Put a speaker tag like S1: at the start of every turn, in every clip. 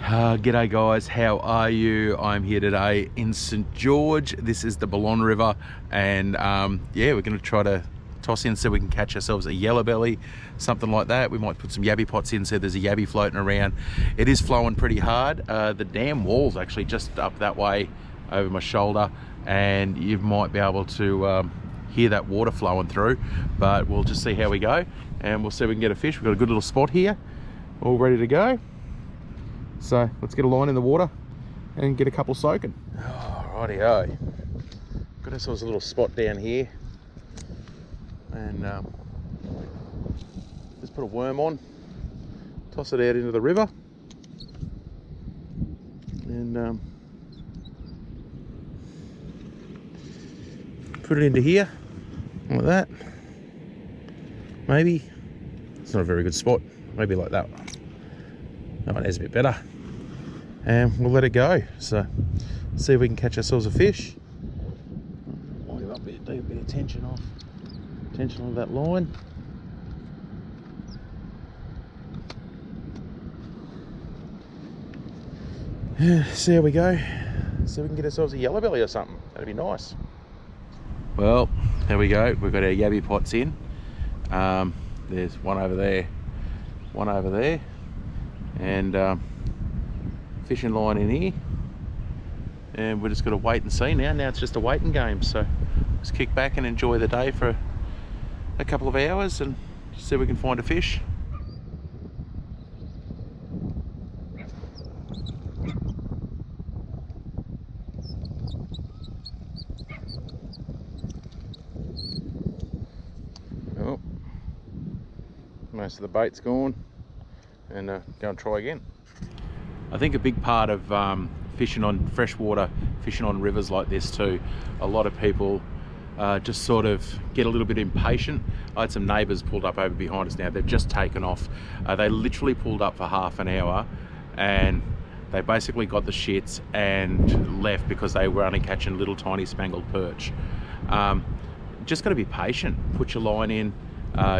S1: G'day guys, how are you? I'm here today in St George. This is the Ballon River, and yeah, we're going to try to toss in so we can catch ourselves a yellowbelly, something like that. We might put some yabby pots in so there's a yabby floating around. It is flowing pretty hard. The dam wall's actually just up that way over my shoulder, and you might be able to hear that water flowing through, but we'll just see how we go and we'll see if we can get a fish. We've got a good little spot here, all ready to go. So let's get a line in the water and get a couple soaking. Oh, rightio. Got ourselves a little spot down here, and just put a worm on, toss it out into the river, and put it into here like that. Maybe it's not a very good spot. Maybe like that one. That one is a bit better, and we'll let it go. So see if we can catch ourselves a fish. Wind him up a bit, do a bit of tension on that line. See how we go. See if we can get ourselves a yellowbelly or something. That'd be nice. Well, there we go. We've got our yabby pots in. There's one over there, and fishing line in here, and we're just going to wait and see now. Now it's just a waiting game, so let's kick back and enjoy the day for a couple of hours and see if we can find a fish. Oh, most of the bait's gone, and go and try again. I think a big part of fishing on freshwater, fishing on rivers like this too, a lot of people just sort of get a little bit impatient. I had some neighbours pulled up over behind us now. They've just taken off. They literally pulled up for half an hour, and they basically got the shits and left because they were only catching little tiny spangled perch. Just got to be patient. Put your line in.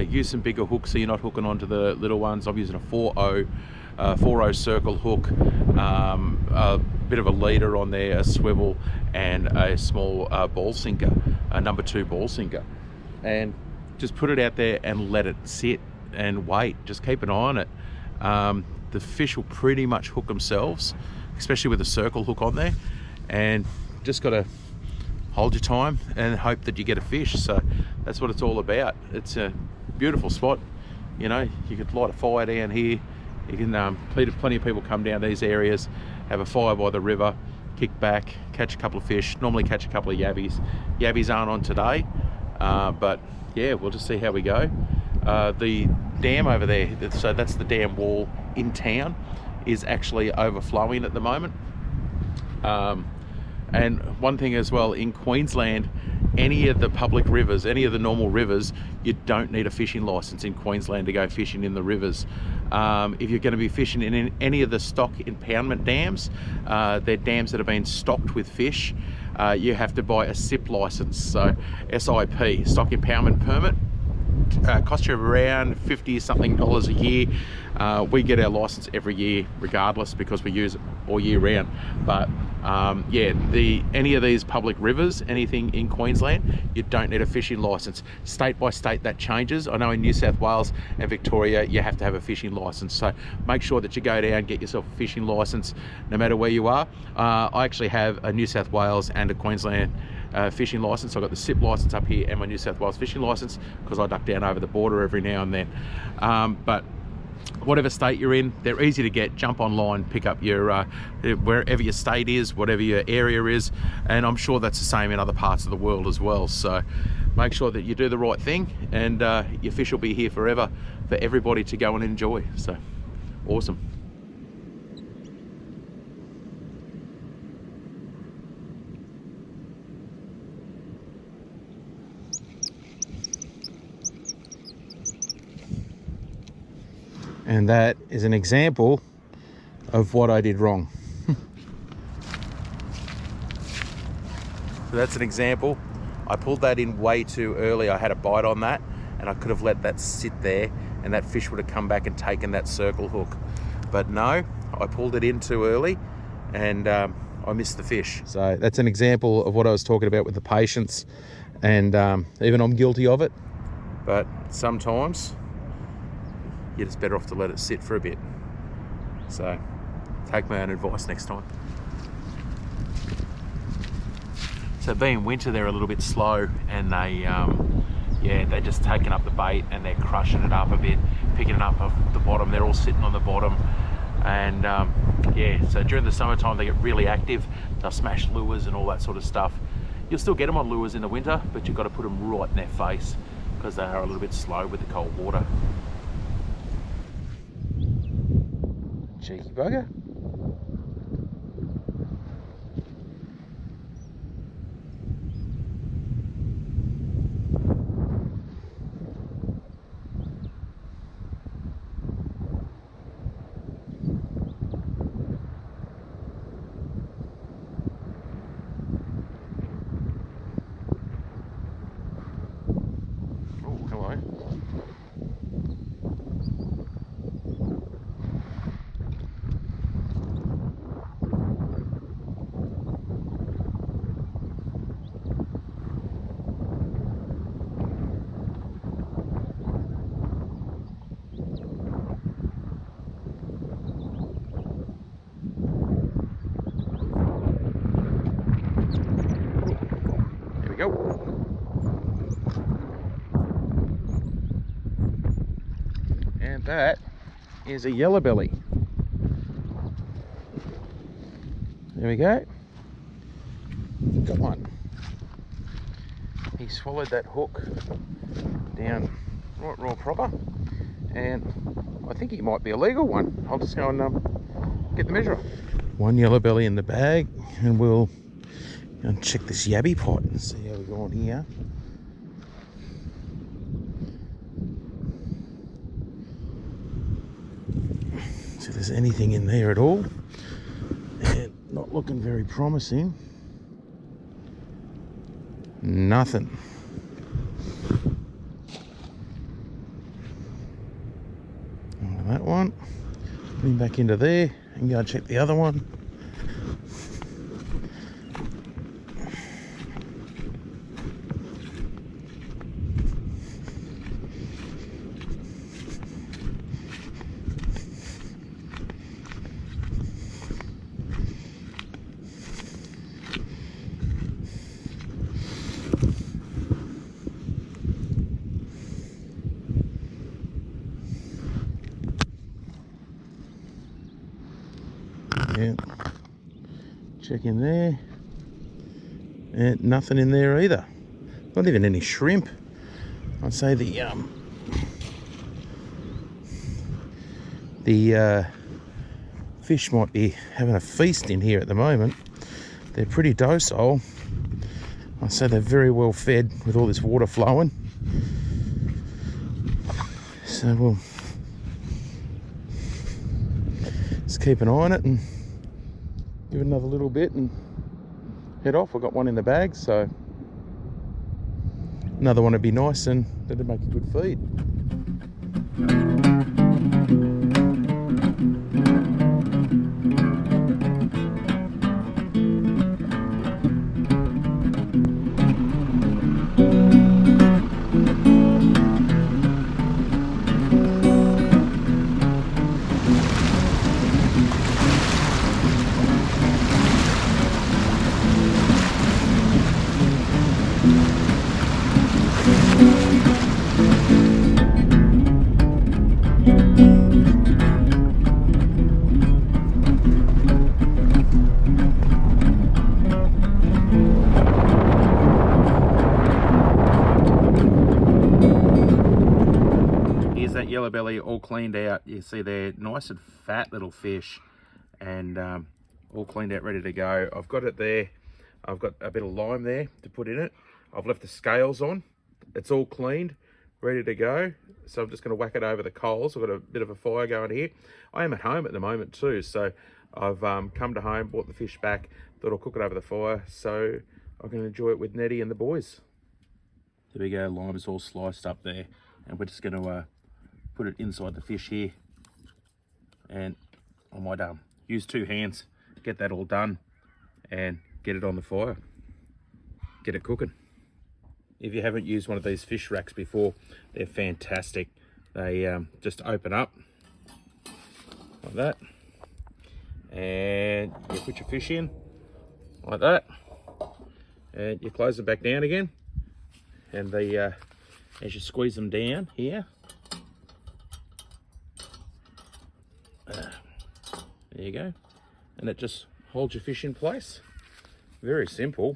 S1: Use some bigger hooks so you're not hooking onto the little ones. I'm using a 4-0 circle hook, a bit of a leader on there, a swivel, and a small ball sinker, a number 2 ball sinker, and just put it out there and let it sit and wait. Just keep an eye on it. The fish will pretty much hook themselves, especially with a circle hook on there, and just got to hold your time and hope that you get a fish. So that's what it's all about. It's a beautiful spot. You know, you could light a fire down here. You can plenty of people come down these areas, have a fire by the river, kick back, catch a couple of fish, normally catch a couple of yabbies. Yabbies aren't on today, but yeah, we'll just see how we go. The dam over there, so that's the dam wall in town, is actually overflowing at the moment. And one thing as well, in Queensland, any of the public rivers, any of the normal rivers, you don't need a fishing license in Queensland to go fishing in the rivers. If you're going to be fishing in any of the stock impoundment dams, they're dams that have been stocked with fish, you have to buy a SIP license, so SIP, stock impoundment permit. Costs you around $50-something a year. We get our license every year regardless, because we use it all year round. But yeah, any of these public rivers, anything in Queensland, you don't need a fishing license. State by state that changes. I know in New South Wales and Victoria you have to have a fishing license, so make sure that you go down and get yourself a fishing license no matter where you are. I actually have a New South Wales and a Queensland fishing license. I've got the SIP license up here and my New South Wales fishing license, because I duck down over the border every now and then. But whatever state you're in, they're easy to get. Jump online, pick up your wherever your state is, whatever your area is, and I'm sure that's the same in other parts of the world as well. So make sure that you do the right thing, and your fish will be here forever for everybody to go and enjoy. So awesome. And that is an example of what I did wrong. So that's an example. I pulled that in way too early. I had a bite on that, and I could have let that sit there, and that fish would have come back and taken that circle hook. But no, I pulled it in too early and I missed the fish. So that's an example of what I was talking about with the patience, and even I'm guilty of it, but sometimes you're just better off to let it sit for a bit. So take my own advice next time. So being winter, they're a little bit slow, and they're just taking up the bait and they're crushing it up a bit, picking it up off the bottom. They're all sitting on the bottom, and so during the summertime they get really active. They'll smash lures and all that sort of stuff. You'll still get them on lures in the winter, but you've got to put them right in their face because they are a little bit slow with the cold water. Cheeky bugger. Go. And that is a Yellowbelly. There we go. Got one. He swallowed that hook down right raw proper, and I think he might be a legal one. I'll just go and get the measure. One Yellowbelly in the bag, and we'll and check this yabby pot and see how we go on here. See if there's anything in there at all. And not looking very promising. Nothing. And that one. Put him back into there and go and check the other one. Yeah, check in there, and nothing in there either. Not even any shrimp. I'd say the fish might be having a feast in here at the moment. They're pretty docile. I'd say they're very well fed with all this water flowing. So we'll just keep an eye on it and give it another little bit and head off. I've got one in the bag, so another one would be nice and that'd make a good feed. Yellowbelly all cleaned out. You see they're nice and fat little fish, and all cleaned out, ready to go. I've got it there. I've got a bit of lime there to put in it. I've left the scales on. It's all cleaned, ready to go. So I'm just going to whack it over the coals. I've got a bit of a fire going here. I am at home at the moment too, so I've come to home, brought the fish back, thought I'll cook it over the fire so I can enjoy it with Nettie and the boys. There we go, lime's all sliced up there, and we're just going to put it inside the fish here, and on my done. use 2 hands, get that all done, and get it on the fire. Get it cooking. If you haven't used one of these fish racks before, they're fantastic. They just open up like that, and you put your fish in like that, and you close it back down again, and as you squeeze them down here, there you go, and it just holds your fish in place. Very simple,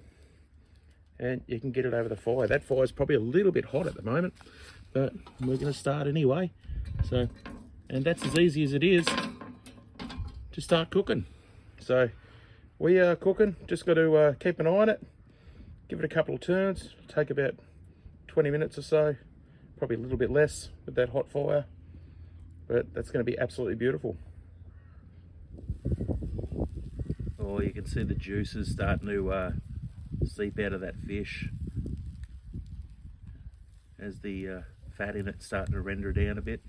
S1: and you can get it over the fire. That fire is probably a little bit hot at the moment, but we're going to start anyway. So, and that's as easy as it is to start cooking. So we are cooking, just got to keep an eye on it, give it a couple of turns, take about 20 minutes or so, probably a little bit less with that hot fire, but that's going to be absolutely beautiful. Oh, you can see the juices starting to seep out of that fish as the fat in it starting to render down a bit.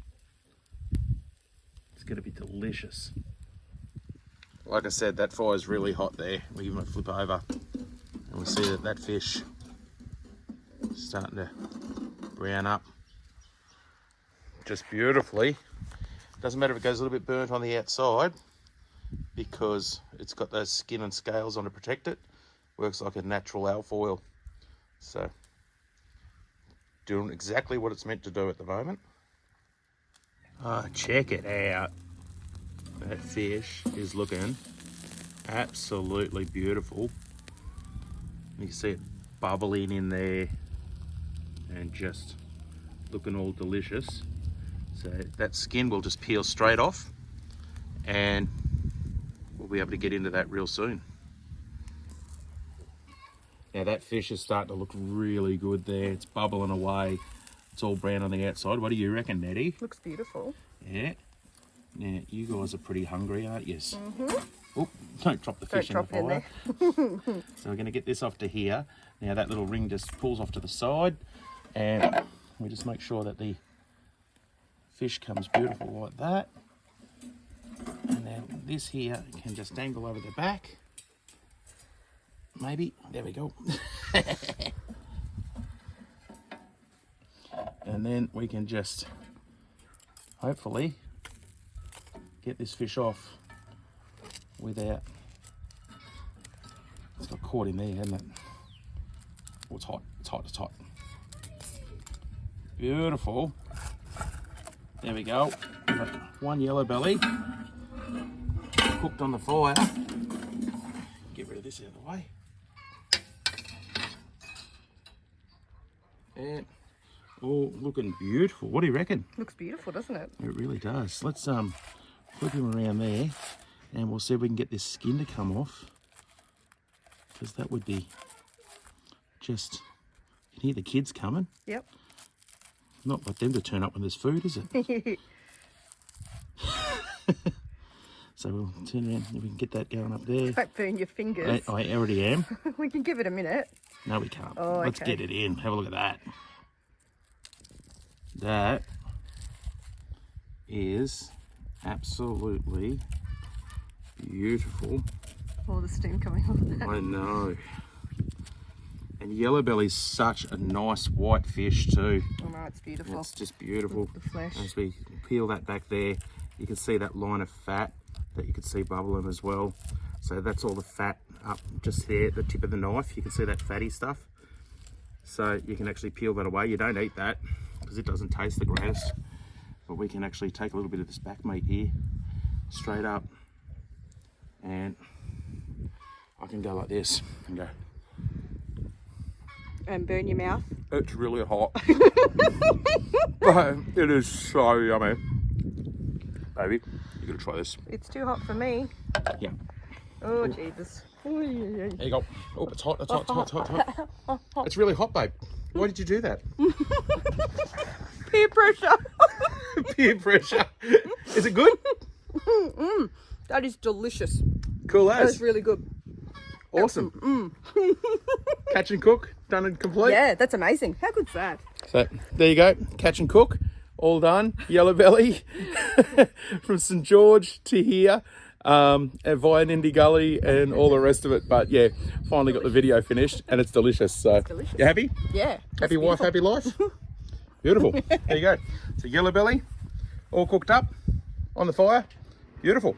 S1: It's going to be delicious. Like I said, that fire is really hot there. We give it a flip over and we see that fish is starting to brown up just beautifully. Doesn't matter if it goes a little bit burnt on the outside, because it's got those skin and scales on to protect it. Works like a natural alfoil. So, doing exactly what it's meant to do at the moment. Oh, check it out. That fish is looking absolutely beautiful. You can see it bubbling in there and just looking all delicious. So that skin will just peel straight off, and we'll be able to get into that real soon. Now that fish is starting to look really good there. It's bubbling away. It's all brown on the outside. What do you reckon, Nettie?
S2: Looks beautiful.
S1: Yeah. Now, you guys are pretty hungry, aren't you? Oh, don't drop the fish in the fire. So we're going to get this off to here. Now that little ring just pulls off to the side, and we just make sure that the fish comes beautiful like that. And then this here can just dangle over the back. Maybe. There we go. And then we can just hopefully get this fish off without, it's got caught in there, hasn't it? Oh, it's hot, it's hot, it's hot. Beautiful. There we go. We've got one Yellowbelly cooked on the fire. Get rid of this out of the way. And oh, looking beautiful. What do you reckon?
S2: Looks beautiful, doesn't it?
S1: It really does. Let's flip him around there, and we'll see if we can get this skin to come off, because that would be just, you can hear the kids coming.
S2: Yep.
S1: Not like them to turn up when there's food, is it? So we'll turn around, if we can get that going up there.
S2: Don't burn your fingers.
S1: I already am.
S2: We can give it a minute.
S1: No, we can't.
S2: Oh, okay.
S1: Let's get it in. Have a look at that. That is absolutely beautiful.
S2: All the steam coming off that.
S1: I know. And Yellowbelly's such a nice white fish too.
S2: Oh no, it's beautiful.
S1: It's just beautiful.
S2: The flesh.
S1: As we peel that back there, you can see that line of fat that you can see bubbling as well. So that's all the fat up just there at the tip of the knife. You can see that fatty stuff. So you can actually peel that away. You don't eat that because it doesn't taste the greatest. But we can actually take a little bit of this back meat here, straight up, and I can go like this and go.
S2: And burn your mouth.
S1: It's really hot. But it is so yummy. Baby, you gotta try this.
S2: It's too hot for me.
S1: Yeah.
S2: Oh, Jesus.
S1: There you go. Oh, it's hot, it's hot, it's hot, it's hot, it's hot. It's really hot, babe. Why did you do that?
S2: Peer pressure.
S1: Peer pressure. Is it good?
S2: That is delicious.
S1: Cool as.
S2: That's really good.
S1: Awesome. Catch and cook, done and complete.
S2: Yeah, that's amazing. How good's that?
S1: So there you go, catch and cook, all done. Yellowbelly from StGeorge to here. via Nindy Gully and all the rest of it. But yeah, finally got the video finished and it's delicious. So
S2: delicious.
S1: you happy?
S2: Yeah.
S1: Happy wife, happy life. Beautiful. There you go. So Yellowbelly, all cooked up on the fire. Beautiful.